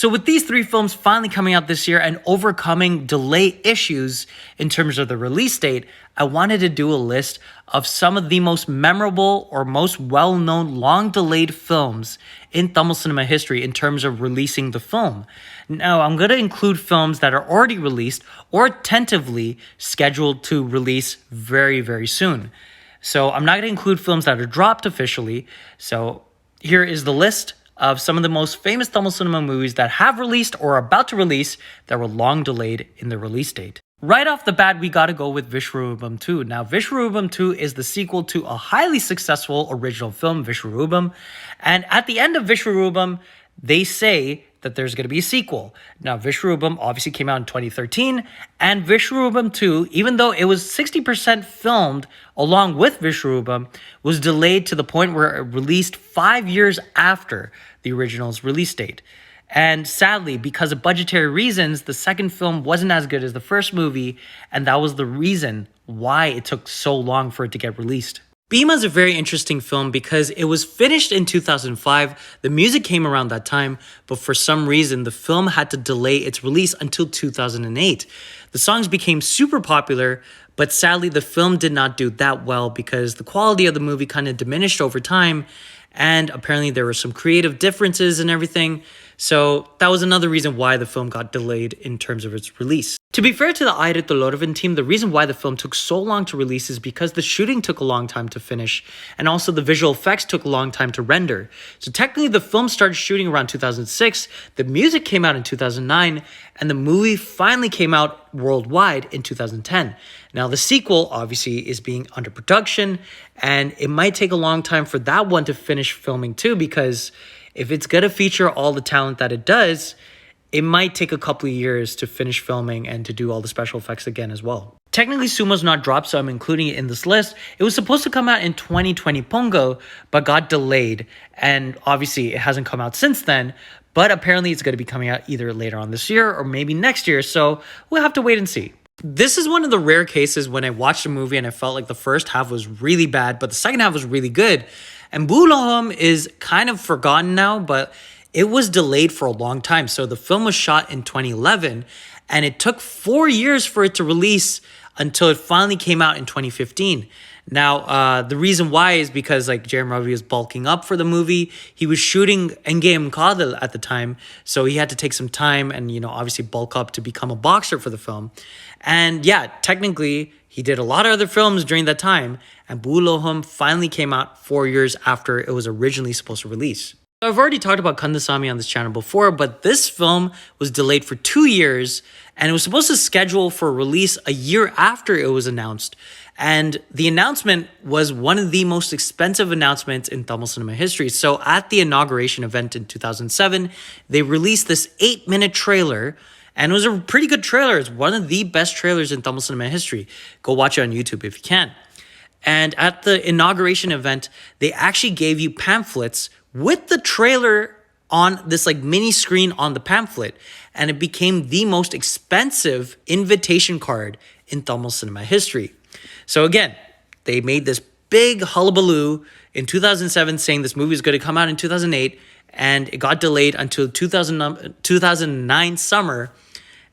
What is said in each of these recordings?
So with these three films finally coming out this year and overcoming delay issues in terms of the release date, I wanted to do a list of some of the most memorable or most well-known long-delayed films in Tamil cinema history in terms of releasing the film. Now, I'm going to include films that are already released or tentatively scheduled to release very, very soon. So I'm not going to include films that are dropped officially. So here is the list of some of the most famous Tamil cinema movies that have released or are about to release that were long delayed in the release date. Right off the bat, we gotta go with Vishwarubam 2. Now, Vishwarubam 2 is the sequel to a highly successful original film, Vishwarubam. And at the end of Vishwarubam, they say that there's going to be a sequel. Now, Vishwarubam obviously came out in 2013, and Vishwarubam 2, even though it was 60% filmed along with Vishwarubam, was delayed to the point where it released 5 years after the original's release date. And sadly, because of budgetary reasons, the second film wasn't as good as the first movie, and that was the reason why it took so long for it to get released. Bhima is a very interesting film because it was finished in 2005, the music came around that time, but for some reason the film had to delay its release until 2008. The songs became super popular, but sadly the film did not do that well because the quality of the movie kind of diminished over time, and apparently there were some creative differences and everything. So that was another reason why the film got delayed in terms of its release. To be fair to the Aire Toloravan team, the reason why the film took so long to release is because the shooting took a long time to finish, and also the visual effects took a long time to render. So technically the film started shooting around 2006, the music came out in 2009, and the movie finally came out worldwide in 2010. Now the sequel obviously is being under production, and it might take a long time for that one to finish filming too, because if it's going to feature all the talent that it does, it might take a couple of years to finish filming and to do all the special effects again as well. Technically, Sumo's not dropped, so I'm including it in this list. It was supposed to come out in 2020 Pongo, but got delayed. And obviously, it hasn't come out since then. But apparently, it's going to be coming out either later on this year or maybe next year. So we'll have to wait and see. This is one of the rare cases when I watched a movie and I felt like the first half was really bad, but the second half was really good. And Bulohom is kind of forgotten now, but it was delayed for a long time. So the film was shot in 2011, and it took 4 years for it to release until it finally came out in 2015. Now, the reason why is because like Jeremy Ravi was bulking up for the movie. He was shooting Engame Kadal at the time, so he had to take some time and, obviously bulk up to become a boxer for the film. And yeah, technically, he did a lot of other films during that time, and Bulohom finally came out 4 years after it was originally supposed to release. I've already talked about Kandasamy on this channel before, but this film was delayed for 2 years, and it was supposed to schedule for release a year after it was announced. And the announcement was one of the most expensive announcements in Tamil cinema history. So at the inauguration event in 2007, they released this 8-minute trailer, and it was a pretty good trailer. It's one of the best trailers in Tamil cinema history. Go watch it on YouTube if you can. And at the inauguration event, they actually gave you pamphlets with the trailer on this mini screen on the pamphlet, and it became the most expensive invitation card in Tamil cinema history. So again, they made this big hullabaloo in 2007 saying this movie is going to come out in 2008, and it got delayed until 2009 summer.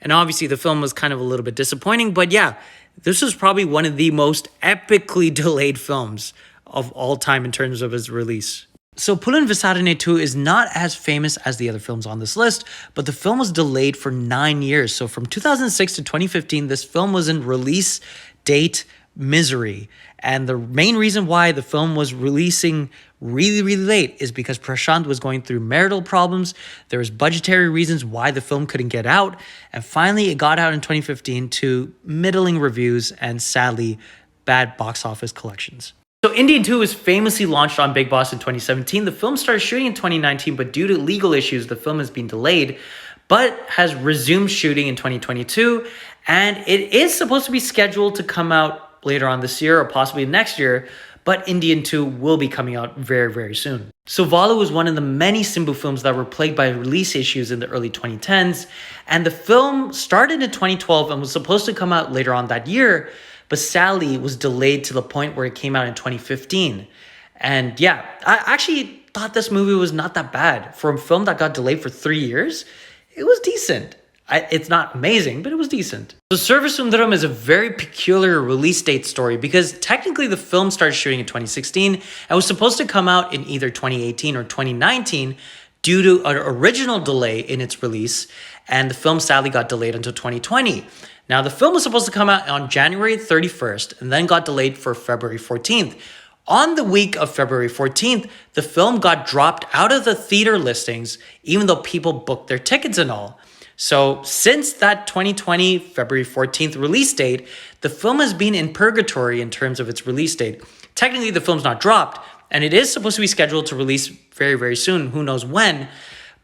And obviously the film was kind of a little bit disappointing, but yeah, this was probably one of the most epically delayed films of all time in terms of its release. So Pulan Visarane 2 is not as famous as the other films on this list, but the film was delayed for 9 years. So from 2006 to 2015, this film was in release date misery. And the main reason why the film was releasing really, really late is because Prashant was going through marital problems. There was budgetary reasons why the film couldn't get out. And finally, it got out in 2015 to middling reviews and sadly, bad box office collections. So Indian 2 was famously launched on Big Boss in 2017. The film started shooting in 2019, but due to legal issues, the film has been delayed, but has resumed shooting in 2022. And it is supposed to be scheduled to come out later on this year or possibly next year, but Indian 2 will be coming out very, very soon. So Vala was one of the many Simbu films that were plagued by release issues in the early 2010s. And the film started in 2012 and was supposed to come out later on that year, but sadly was delayed to the point where it came out in 2015. And yeah, I actually thought this movie was not that bad. For a film that got delayed for 3 years, it was decent. It's not amazing, but it was decent. So Servisundaram is a very peculiar release date story because technically the film started shooting in 2016 and was supposed to come out in either 2018 or 2019 due to an original delay in its release, and the film sadly got delayed until 2020. Now, the film was supposed to come out on January 31st and then got delayed for February 14th. On the week of February 14th, the film got dropped out of the theater listings, even though people booked their tickets and all. So since that 2020 February 14th release date, the film has been in purgatory in terms of its release date. Technically, the film's not dropped, and it is supposed to be scheduled to release very, very soon. Who knows when?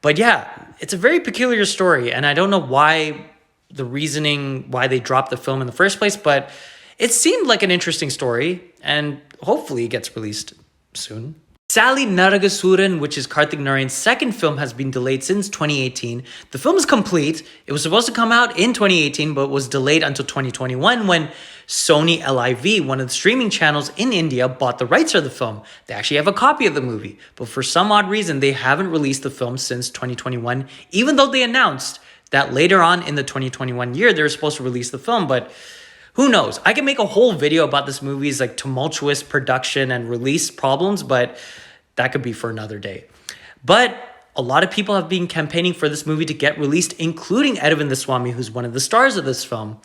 But yeah, it's a very peculiar story, and I don't know why the reasoning why they dropped the film in the first place, but it seemed like an interesting story, and hopefully it gets released soon. Sally Naragasuran, which is Karthik Narayan's second film, has been delayed since 2018. The film is complete. It was supposed to come out in 2018, but was delayed until 2021 when Sony LIV, one of the streaming channels in India, bought the rights of the film. They actually have a copy of the movie, but for some odd reason, they haven't released the film since 2021, even though they announced that later on in the 2021 year, they were supposed to release the film, but who knows? I can make a whole video about this movie's like tumultuous production and release problems, but that could be for another day. But a lot of people have been campaigning for this movie to get released, including Edwin Swami, who's one of the stars of this film.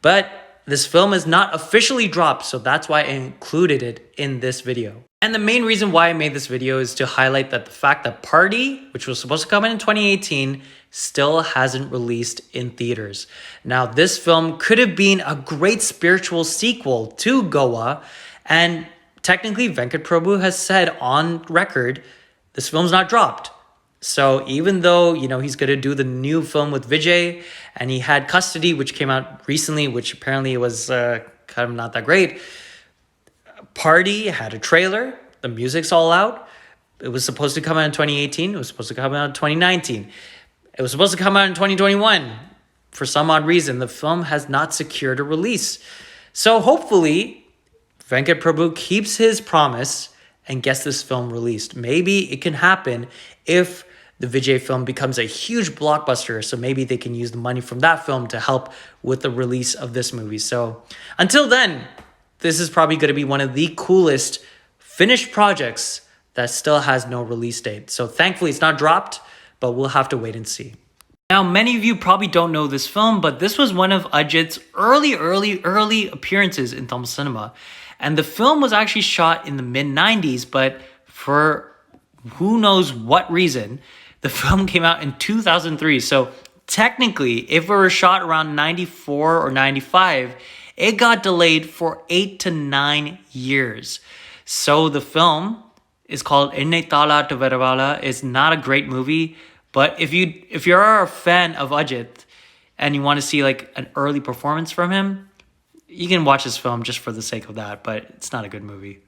But this film is not officially dropped, so that's why I included it in this video. And the main reason why I made this video is to highlight that the fact that Party, which was supposed to come in 2018, still hasn't released in theaters. Now, this film could have been a great spiritual sequel to Goa, and technically Venkat Prabhu has said on record, this film's not dropped. So even though, he's going to do the new film with Vijay, and he had Custody, which came out recently, which apparently was kind of not that great. Party had a trailer. The music's all out. It was supposed to come out in 2018. It was supposed to come out in 2019. It was supposed to come out in 2021. For some odd reason, the film has not secured a release. So hopefully, Venkat Prabhu keeps his promise and gets this film released. Maybe it can happen if the Vijay film becomes a huge blockbuster, so maybe they can use the money from that film to help with the release of this movie. So until then, this is probably going to be one of the coolest finished projects that still has no release date. So thankfully it's not dropped, but we'll have to wait and see. Now, many of you probably don't know this film, but this was one of Ajit's early appearances in Tamil cinema. And the film was actually shot in the mid-90s, but for who knows what reason, the film came out in 2003. So technically, if it were shot around 94 or 95, it got delayed for 8 to 9 years. So the film is called Ennai Thala Varavala. It's not a great movie, but if you're a fan of Ajit and you want to see like an early performance from him, you can watch this film just for the sake of that, but it's not a good movie.